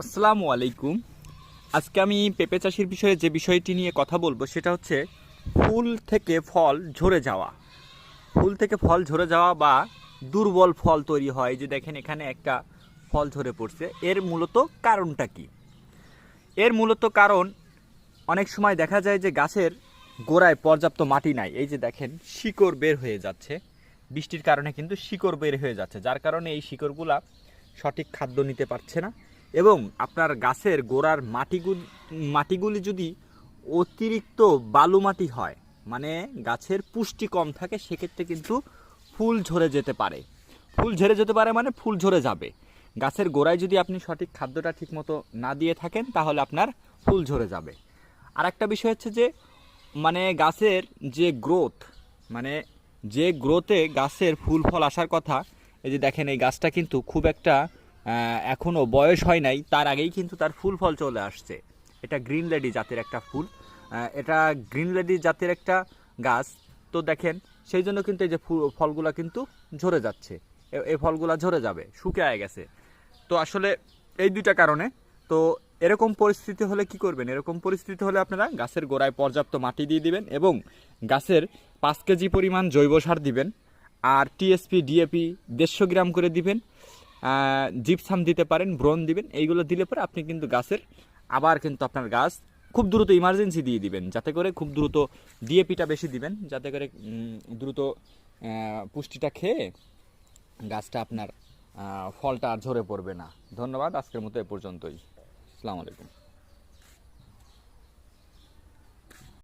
আসসালামু আলাইকুম। আজকে আমি পেঁপে চাষের বিষয়ে যে বিষয়টি নিয়ে কথা বলবো সেটা হচ্ছে ফুল থেকে ফল ঝরে যাওয়া। ফুল থেকে ফল ঝরে যাওয়া বা দুর্বল ফল তৈরি হয়, যে দেখেন এখানে একটা ফল ঝরে পড়ছে। এর মূলত কারণটা কি? এর মূলত কারণ অনেক সময় দেখা যায় যে গাছের গোড়ায় পর্যাপ্ত মাটি নাই। এই যে দেখেন শিকড় বের হয়ে যাচ্ছে, বৃষ্টির কারণে কিন্তু শিকড় বের হয়ে যাচ্ছে, যার কারণে এই শিকড়গুলা সঠিক খাদ্য নিতে পারছে না। এবং আপনার গাছের গোড়ার মাটিগুলি যদি অতিরিক্ত বালু মাটি হয়, মানে গাছের পুষ্টি কম থাকে, সেক্ষেত্রে কিন্তু ফুল ঝরে যেতে পারে। ফুল ঝরে যেতে পারে মানে ফুল ঝরে যাবে। গাছের গোড়ায় যদি আপনি সঠিক খাদ্যটা ঠিকমতো না দিয়ে থাকেন তাহলে আপনার ফুল ঝরে যাবে। আর একটা বিষয় হচ্ছে যে মানে গাছের যে গ্রোথ, মানে যে গ্রোথে গাছের ফুল ফল আসার কথা, এই যে দেখেন এই গাছটা কিন্তু খুব একটা এখনও বয়স হয় নাই, তার আগেই কিন্তু তার ফুল ফল চলে আসছে। এটা গ্রিন লেডি জাতের একটা ফুল, এটা গ্রিন লেডি জাতের একটা গাছ। তো দেখেন সেই জন্য কিন্তু এই যে ফলগুলা কিন্তু ঝরে যাচ্ছে, এই ফলগুলা ঝরে যাবে, শুকিয়ে গেছে। তো আসলে এই দুইটা কারণে। তো এরকম পরিস্থিতি হলে কি করবেন? এরকম পরিস্থিতি হলে আপনারা গাছের গোড়ায় পর্যাপ্ত মাটি দিয়ে দিবেন এবং গাছের 5 কেজি পরিমাণ জৈব সার দিবেন। আর টিএসপি ডিএপি 150 গ্রাম করে দিবেন। জিপসাম দিতে পারেন, ব্রোন দিবেন। এইগুলো দিলে পরে আপনি কিন্তু গাছের আবার কিন্তু আপনার গাছ খুব দ্রুত ইমার্জেন্সি দিয়ে দিবেন, যাতে করে খুব দ্রুত ডিএপিটা বেশি দিবেন, যাতে করে দ্রুত পুষ্টিটা খেয়ে গাছটা আপনার ফলটা আর ঝরে পড়বে না। ধন্যবাদ, আজকের মতো এ পর্যন্তই। আসসালামু আলাইকুম।